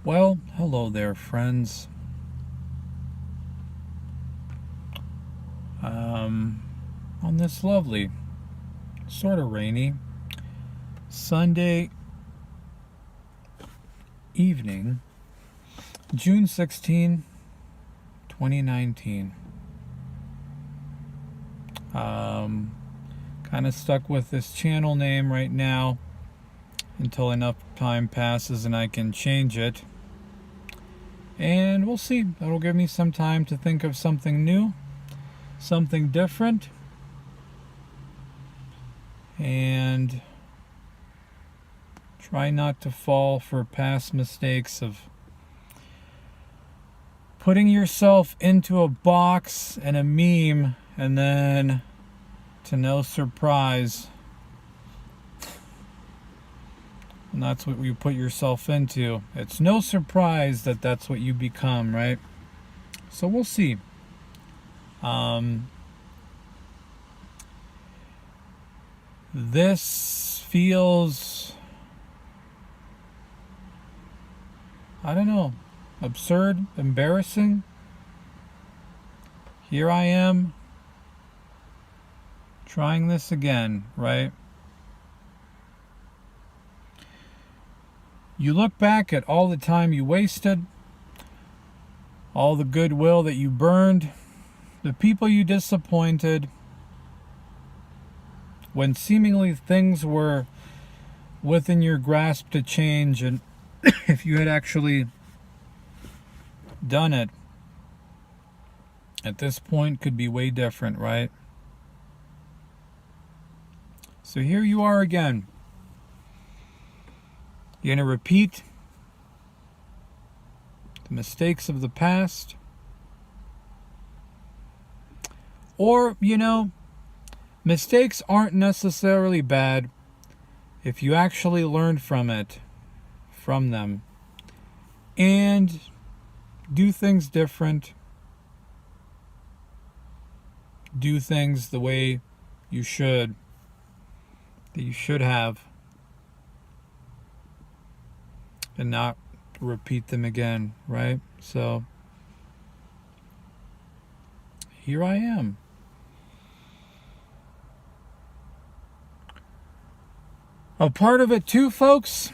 Well, hello there, friends. On this lovely, sort of rainy Sunday evening, June 16, 2019. Kind of stuck with this channel name right now until enough time passes and I can change it. And we'll see. That'll give me some time to think of something new, something different, and try not to fall for past mistakes of putting yourself into a box and a meme, and then, to no surprise, and that's what you put yourself into. It's no surprise that that's what you become, right? So we'll see. This feels, I don't know, absurd, embarrassing. Here I am, trying this again, right? You look back at all the time you wasted, all the goodwill that you burned, the people you disappointed, when seemingly things were within your grasp to change, and if you had actually done it, at this point could be way different, right? So here you are again. You're going to repeat the mistakes of the past. Or, mistakes aren't necessarily bad if you actually learn from them, and do things different. Do things the way you should, that you should have, and not repeat them again, right? So here I am. A part of it too, folks,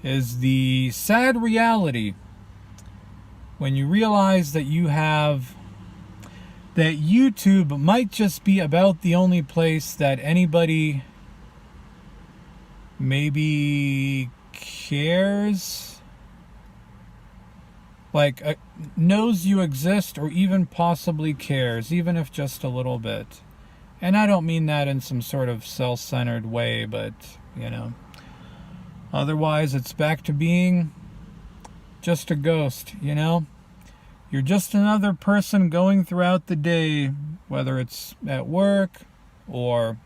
is the sad reality when you realize that that YouTube might just be about the only place that anybody maybe cares, like knows you exist, or even possibly cares, even if just a little bit. And I don't mean that in some sort of self-centered way, but otherwise it's back to being just a ghost. You're just another person going throughout the day, whether it's at work or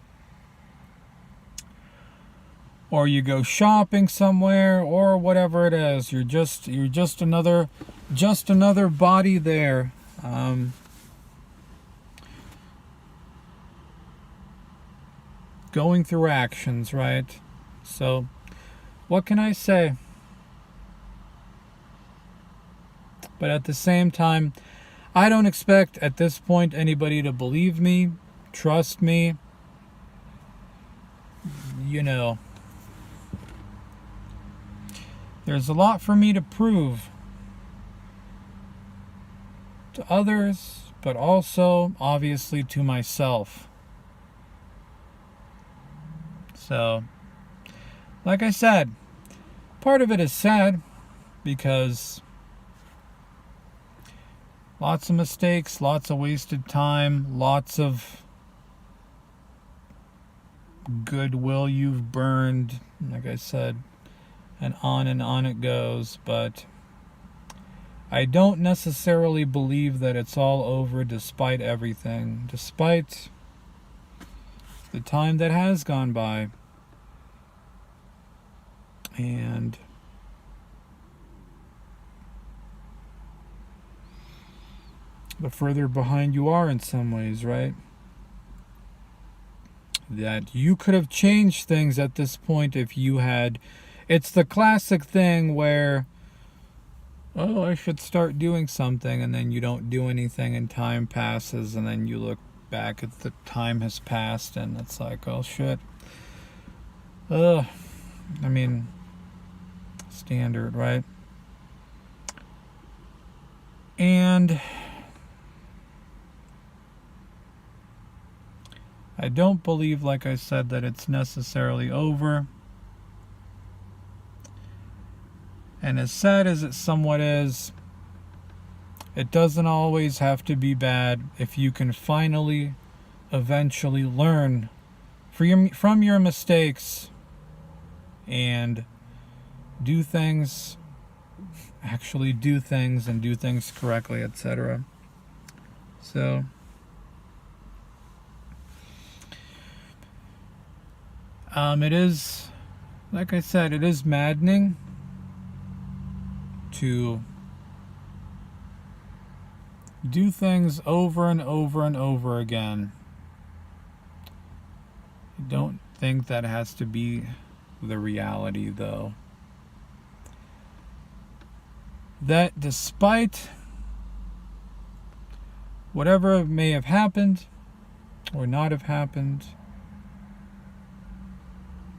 you go shopping somewhere, or whatever it is. You're just another body there. Going through actions, right? So what can I say? But at the same time, I don't expect at this point anybody to believe me, trust me. There's a lot for me to prove to others, but also obviously to myself. So, like I said, part of it is sad because lots of mistakes, lots of wasted time, lots of goodwill you've burned, like I said, and on it goes. But I don't necessarily believe that it's all over despite everything, despite the time that has gone by. And the further behind you are in some ways, right? That you could have changed things at this point if you had. It's the classic thing where oh, I should start doing something, and then you don't do anything, and time passes, and then you look back at the time has passed, and it's like, oh shit. I mean, standard, right? And I don't believe, like I said, that it's necessarily over. And as sad as it somewhat is, it doesn't always have to be bad if you can finally, eventually learn from your mistakes and do things, actually do things and do things correctly, etc. So, it is, like I said, it is maddening to do things over and over and over again. I don't think that has to be the reality, though. That despite whatever may have happened or not have happened,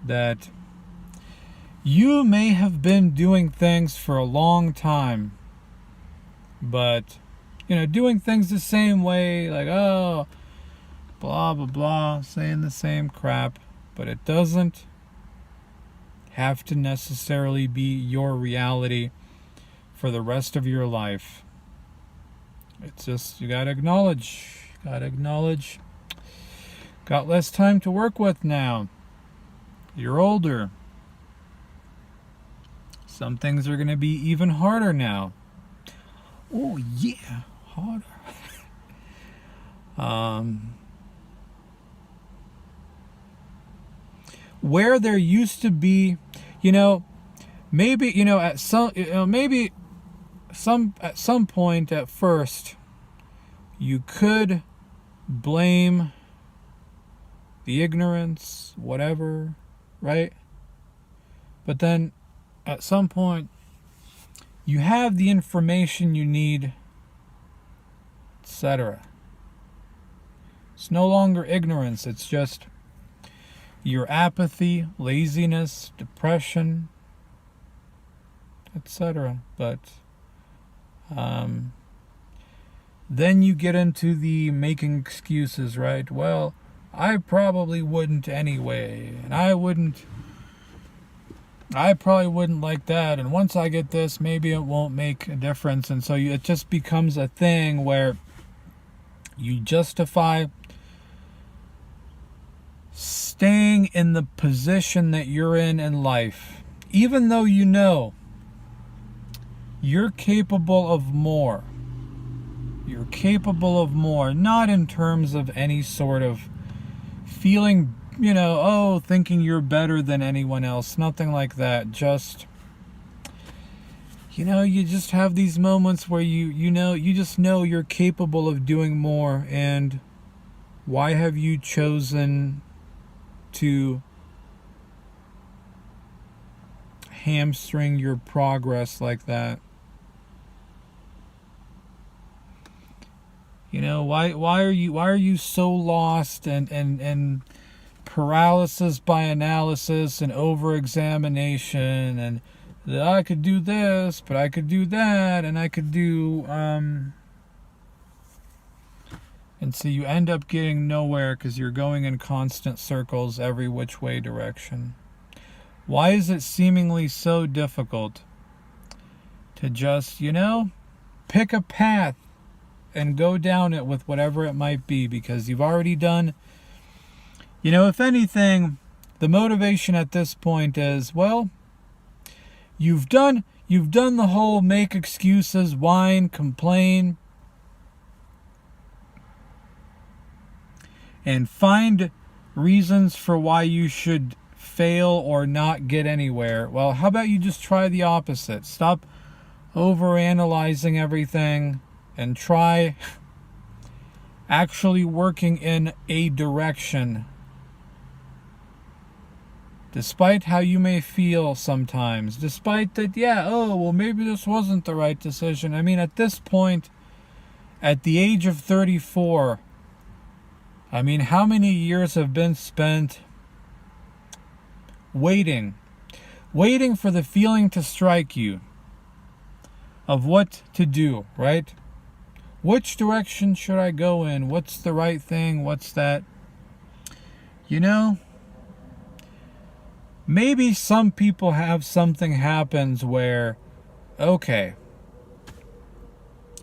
that you may have been doing things for a long time, but, doing things the same way, like, oh, blah, blah, blah, saying the same crap, but it doesn't have to necessarily be your reality for the rest of your life. It's just, you gotta acknowledge, got less time to work with now. You're older. Some things are gonna be even harder now. Oh yeah, harder. Where there used to be, maybe, at some, maybe at some point at first, you could blame the ignorance, whatever, right? But then at some point, you have the information you need, etc. It's no longer ignorance, it's just your apathy, laziness, depression, etc. But then you get into the making excuses, right? Well, I probably wouldn't anyway, and I probably wouldn't like that, and once I get this, maybe it won't make a difference. And so it just becomes a thing where you justify staying in the position that you're in life, even though you're capable of more. You're capable of more, not in terms of any sort of feeling, thinking you're better than anyone else, nothing like that. Just, you just have these moments where you just know you're capable of doing more. And why have you chosen to hamstring your progress like that? Why are you so lost and paralysis by analysis and over-examination, and that I could do this, but I could do that, and I could do, and so you end up getting nowhere because you're going in constant circles every which way direction. Why is it seemingly so difficult to just, pick a path and go down it with whatever it might be? Because you've already done, if anything, the motivation at this point is, well, you've done the whole make excuses, whine, complain, and find reasons for why you should fail or not get anywhere. Well, how about you just try the opposite? Stop overanalyzing everything and try actually working in a direction Despite how you may feel sometimes, despite that, yeah, oh, well, maybe this wasn't the right decision. I mean, at this point, at the age of 34, I mean, how many years have been spent waiting for the feeling to strike you of what to do, right? Which direction should I go in? What's the right thing? What's that? You know, maybe some people have something happens where, okay,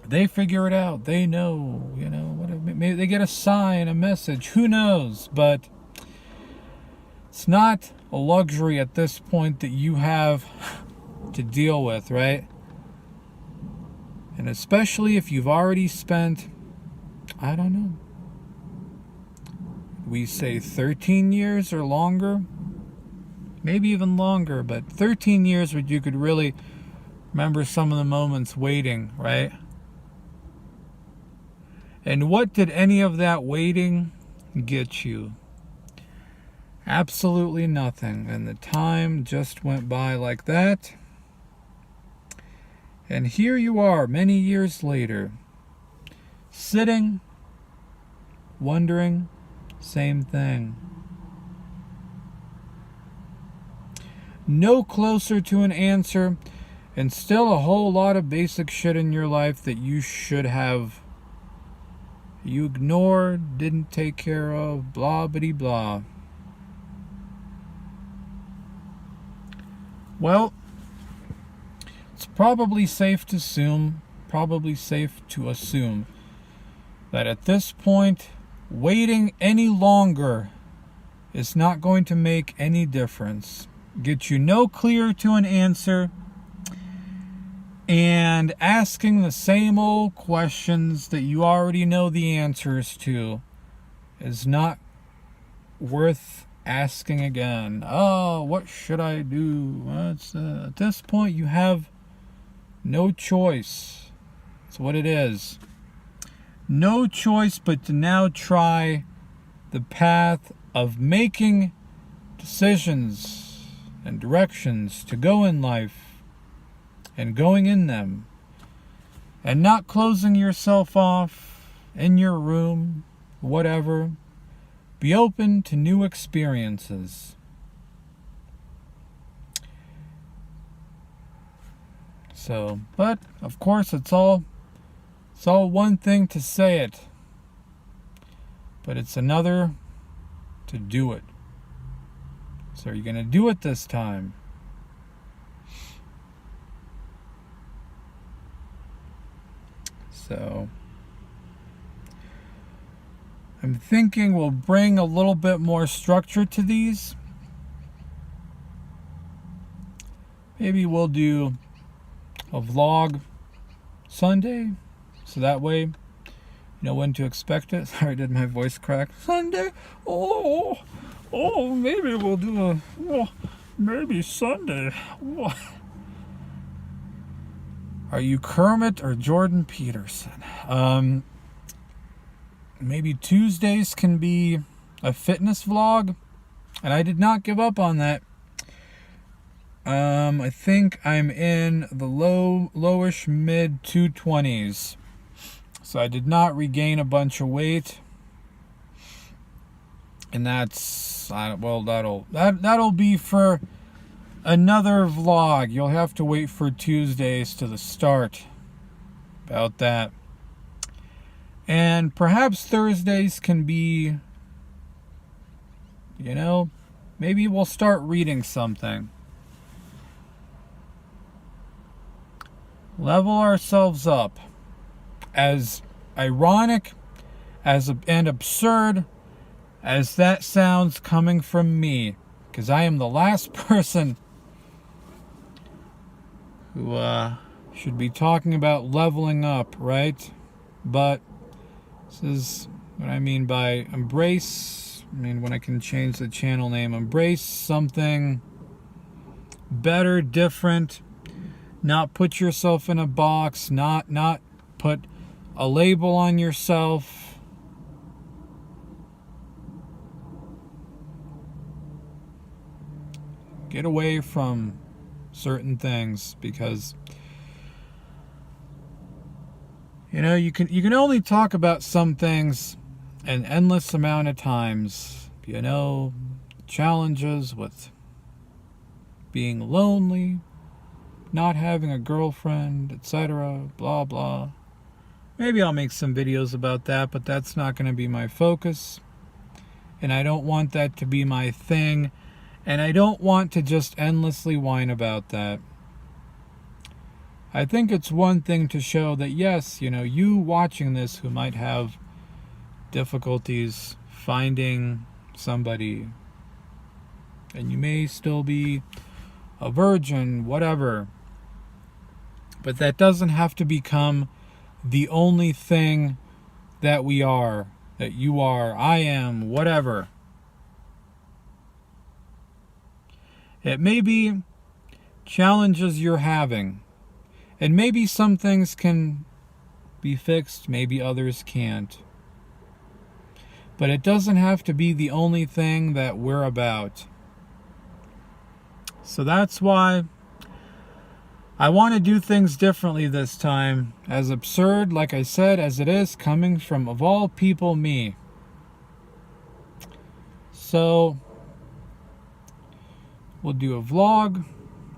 they figure it out. They know, you know, maybe they get a sign, a message, who knows? But it's not a luxury at this point that you have to deal with, right? And especially if you've already spent, I don't know, we say 13 years or longer, maybe even longer, but 13 years where you could really remember some of the moments waiting, right? And what did any of that waiting get you? Absolutely nothing. And the time just went by like that. And here you are, many years later, sitting, wondering, same thing. No closer to an answer, and still a whole lot of basic shit in your life that you should have. You ignored, didn't take care of, blah, bitty, blah. Well, it's probably safe to assume that at this point, waiting any longer is not going to make any difference. Get you no clearer to an answer, and asking the same old questions that you already know the answers to is not worth asking again. Oh, what should I do? At this point, you have no choice. That's what it is. No choice but to now try the path of making decisions and directions to go in life and going in them, and not closing yourself off in your room, whatever. Be open to new experiences. So, but of course it's all one thing to say it, but it's another to do it. So are you going to do it this time? So I'm thinking we'll bring a little bit more structure to these. Maybe we'll do a vlog Sunday, so that way you know when to expect it. Sorry, did my voice crack? Sunday? Oh, maybe we'll do maybe Sunday. Oh. Are you Kermit or Jordan Peterson? Maybe Tuesdays can be a fitness vlog, and I did not give up on that. I think I'm in the lowish mid 220s, so I did not regain a bunch of weight, and that's that'll be for another vlog. You'll have to wait for Tuesdays to the start about that. And perhaps Thursdays can be, you know, maybe we'll start reading something. Level ourselves up. As ironic and absurd as that sounds coming from me, because I am the last person who should be talking about leveling up, right? But this is what I mean by embrace. I mean, when I can change the channel name, embrace something better, different. Not put yourself in a box. Not put a label on yourself. get away from certain things, because you can only talk about some things an endless amount of times. Challenges with being lonely, not having a girlfriend, etc., blah blah. Maybe I'll make some videos about that, but that's not going to be my focus. And I don't want that to be my thing. And I don't want to just endlessly whine about that. I think it's one thing to show that, yes, you watching this who might have difficulties finding somebody, and you may still be a virgin, whatever. But that doesn't have to become the only thing that we are, that you are, I am, whatever. It may be challenges you're having, and maybe some things can be fixed, maybe others can't. But it doesn't have to be the only thing that we're about. So that's why I want to do things differently this time. As absurd, like I said, as it is, coming from, of all people, me. So we'll do a vlog,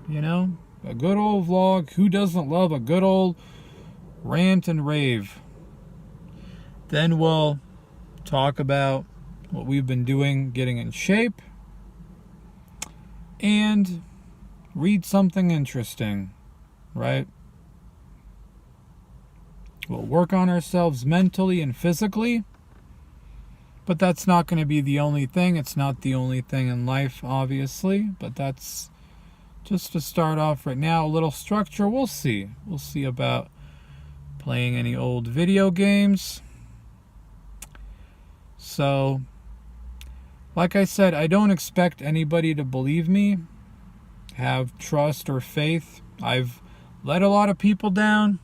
a good old vlog. Who doesn't love a good old rant and rave? Then we'll talk about what we've been doing, getting in shape, and read something interesting, right? We'll work on ourselves mentally and physically, but that's not going to be the only thing. It's not the only thing in life, obviously, but that's just to start off right now. A little structure, we'll see. We'll see about playing any old video games. So, like I said, I don't expect anybody to believe me, have trust or faith. I've let a lot of people down,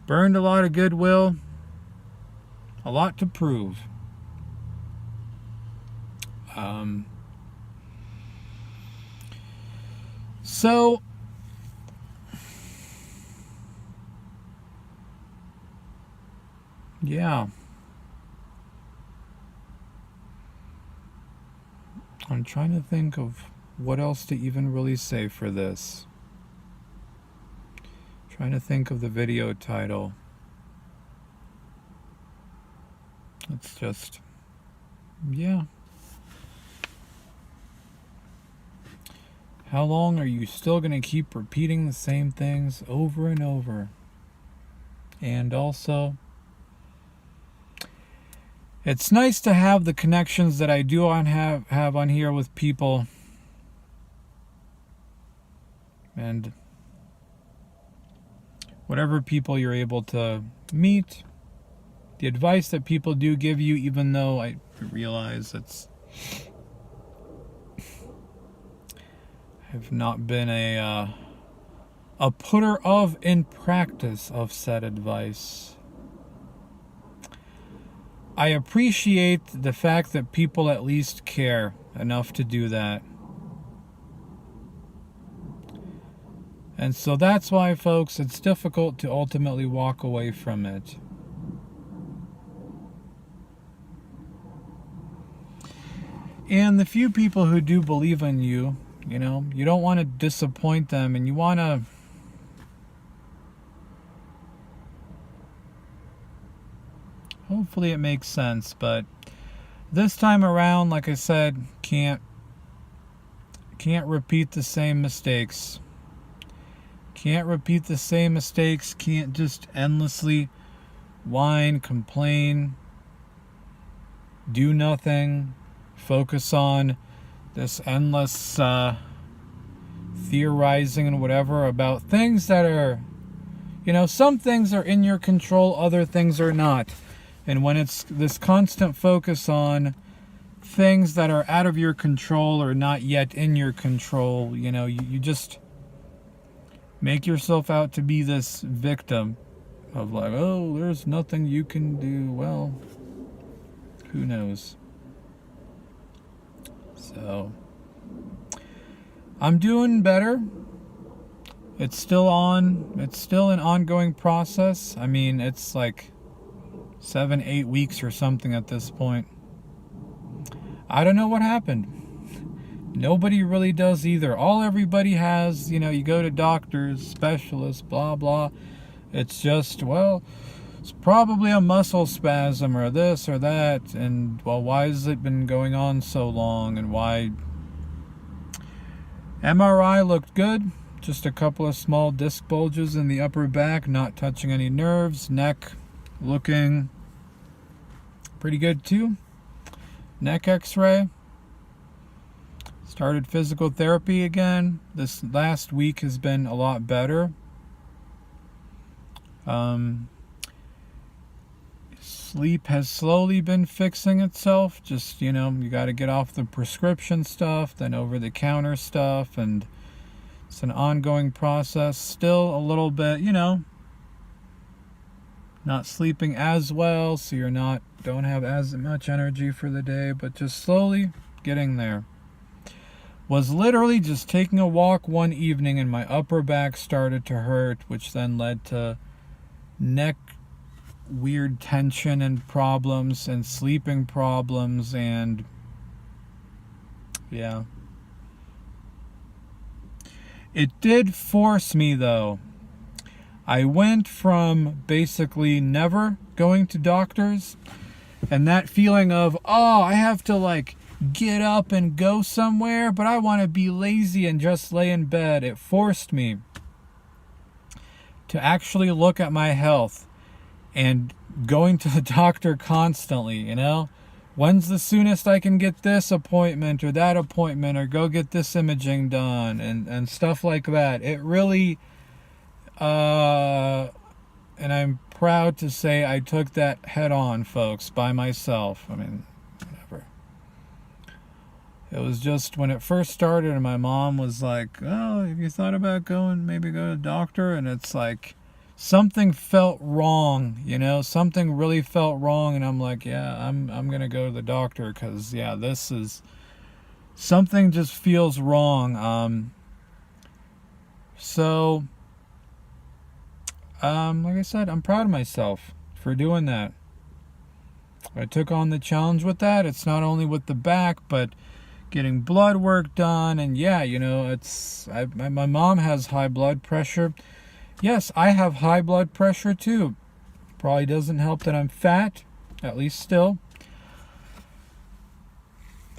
burned a lot of goodwill, a lot to prove. So, yeah. I'm trying to think of what else to even really say for this. Trying to think of the video title. It's just, yeah. How long are you still going to keep repeating the same things over and over? And also, it's nice to have the connections that I do have on here with people. And whatever people you're able to meet, the advice that people do give you, even though I realize I've not been a putter of in practice of said advice. I appreciate the fact that people at least care enough to do that. And so that's why, folks, it's difficult to ultimately walk away from it. And the few people who do believe in you, you don't want to disappoint them, and you want to hopefully it makes sense, but this time around, like I said, can't repeat the same mistakes. Can't repeat the same mistakes. Can't just endlessly whine, complain, do nothing, focus on this endless theorizing and whatever about things that are, some things are in your control, other things are not. And when it's this constant focus on things that are out of your control or not yet in your control, you just make yourself out to be this victim of like, oh, there's nothing you can do. Well, who knows? So, I'm doing better. It's still an ongoing process. I mean, it's like 7-8 weeks or something at this point. I don't know what happened. Nobody really does either. All everybody has, you go to doctors, specialists, blah, blah. It's just, well, it's probably a muscle spasm or this or that. And, well, why has it been going on so long? And why? MRI looked good. Just a couple of small disc bulges in the upper back, not touching any nerves. Neck looking pretty good too. Neck x-ray. Started physical therapy again. This last week has been a lot better. Sleep has slowly been fixing itself. Just, you got to get off the prescription stuff, then over-the-counter stuff, and it's an ongoing process. Still a little bit, not sleeping as well, so don't have as much energy for the day, but just slowly getting there. Was literally just taking a walk one evening and my upper back started to hurt, which then led to neck weird tension and problems and sleeping problems, and yeah. It did force me though. I went from basically never going to doctors, and that feeling of, oh, I have to get up and go somewhere, but I want to be lazy and just lay in bed. It forced me to actually look at my health and going to the doctor constantly, When's the soonest I can get this appointment or that appointment, or go get this imaging done, and stuff like that. It really, and I'm proud to say I took that head on, folks, by myself. I mean, whatever. It was just when it first started and my mom was like, oh, have you thought about maybe go to the doctor? And it's like, something felt wrong, something really felt wrong. And I'm like, yeah, I'm going to go to the doctor because, yeah, this is, something just feels wrong. So, like I said, I'm proud of myself for doing that. I took on the challenge with that. It's not only with the back, but getting blood work done. And yeah, my mom has high blood pressure. Yes, I have high blood pressure too. Probably doesn't help that I'm fat, at least still.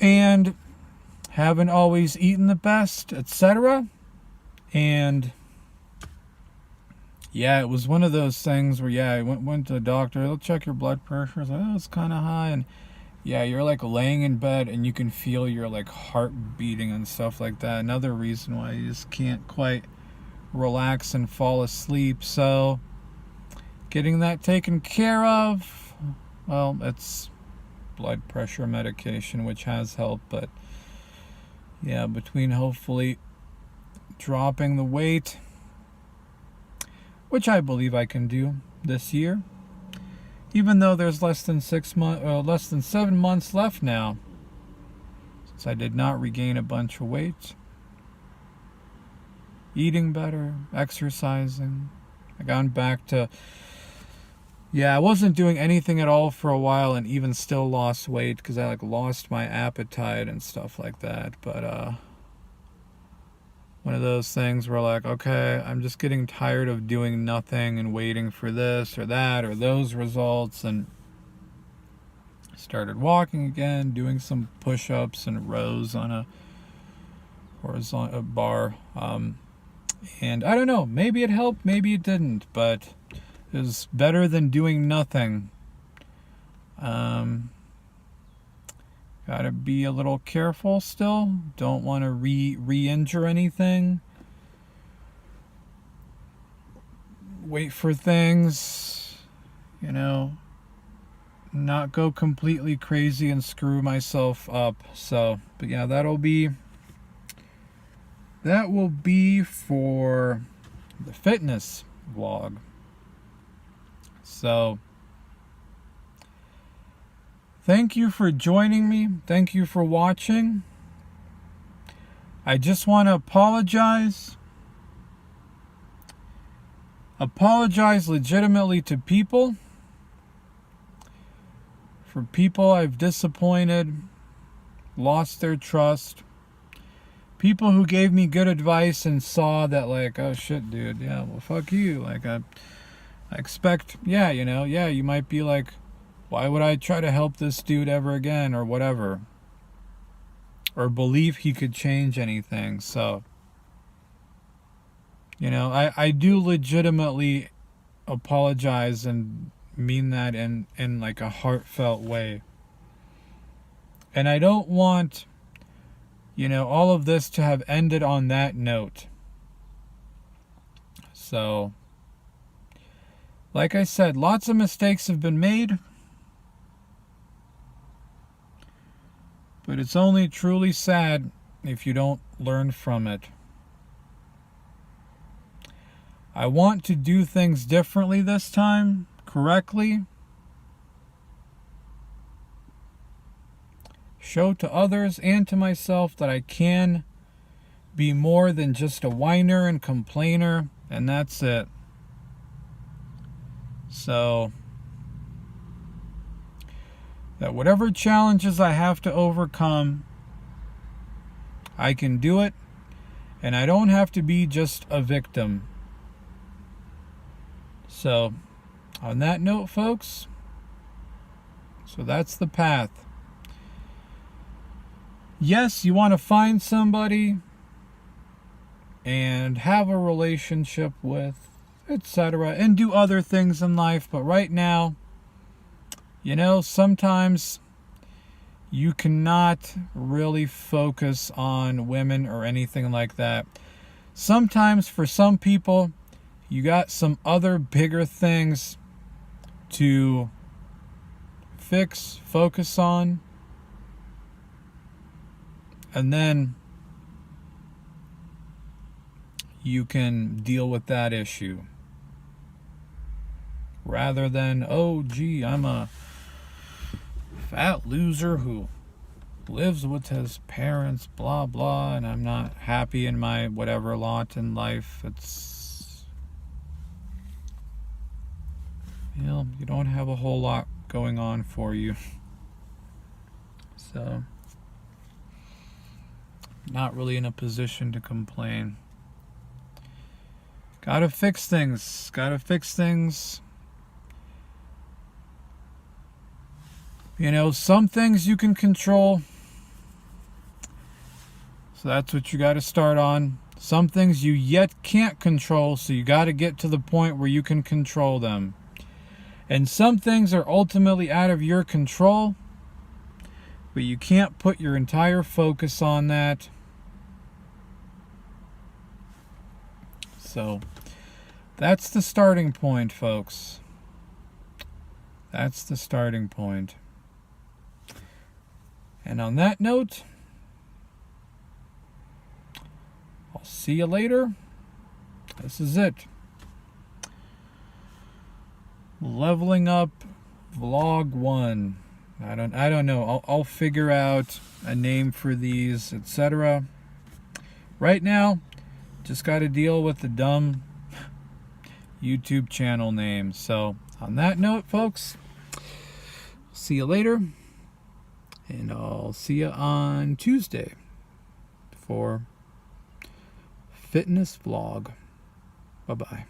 And haven't always eaten the best, etc. And yeah, it was one of those things where, yeah, I went to the doctor. They'll check your blood pressure. I was like, oh, it's kind of high. And yeah, you're laying in bed and you can feel your heart beating and stuff like that. Another reason why you just can't quite relax and fall asleep. So getting that taken care of, well, it's blood pressure medication, which has helped. But yeah, between hopefully dropping the weight, which I believe I can do this year, even though there's less than 7 months left now, since I did not regain a bunch of weight. Eating better, exercising. I gone back to, yeah, I wasn't doing anything at all for a while, and even still lost weight because I lost my appetite and stuff like that. But one of those things where okay, I'm just getting tired of doing nothing and waiting for this or that or those results, and started walking again, doing some push-ups and rows on a horizontal bar. And I don't know, maybe it helped, maybe it didn't, but it was better than doing nothing. Gotta be a little careful still. Don't want to re-injure anything. Wait for things, not go completely crazy and screw myself up. So, but yeah, that will be for the fitness vlog. So, thank you for joining me. Thank you for watching. I just want to apologize. Apologize legitimately to people. For people I've disappointed, lost their trust. People who gave me good advice and saw that, like, oh shit, dude, yeah, well, fuck you. Like, I expect, yeah, you know, yeah, you might be like, why would I try to help this dude ever again, or whatever, or believe he could change anything. So, you know, I do legitimately apologize and mean that in like a heartfelt way. And I don't want, you know, all of this to have ended on that note. So, like I said, lots of mistakes have been made. But it's only truly sad if you don't learn from it. I want to do things differently this time, correctly. Show to others and to myself that I can be more than just a whiner and complainer, and that's it. So, that whatever challenges I have to overcome, I can do it, and I don't have to be just a victim. So, on that note, folks, so that's the path. Yes, you want to find somebody and have a relationship with, etc., and do other things in life, but right now, you know, sometimes you cannot really focus on women or anything like that. Sometimes for some people, you got some other bigger things to focus on, and then you can deal with that issue. Rather than, oh gee, I'm a fat loser who lives with his parents, blah blah, and I'm not happy in my whatever lot in life. It's, you know, you don't have a whole lot going on for you. So, not really in a position to complain. Gotta fix things. Gotta fix things. You know, some things you can control. So that's what you got to start on. Some things you yet can't control, so you got to get to the point where you can control them. And some things are ultimately out of your control, but you can't put your entire focus on that. So, that's the starting point, folks. That's the starting point. And on that note, I'll see you later. This is it. Leveling up vlog 1. I don't know. I'll figure out a name for these, etc. Right now, just got to deal with the dumb YouTube channel name. So, on that note, folks, see you later. And I'll see you on Tuesday for fitness vlog. Bye-bye.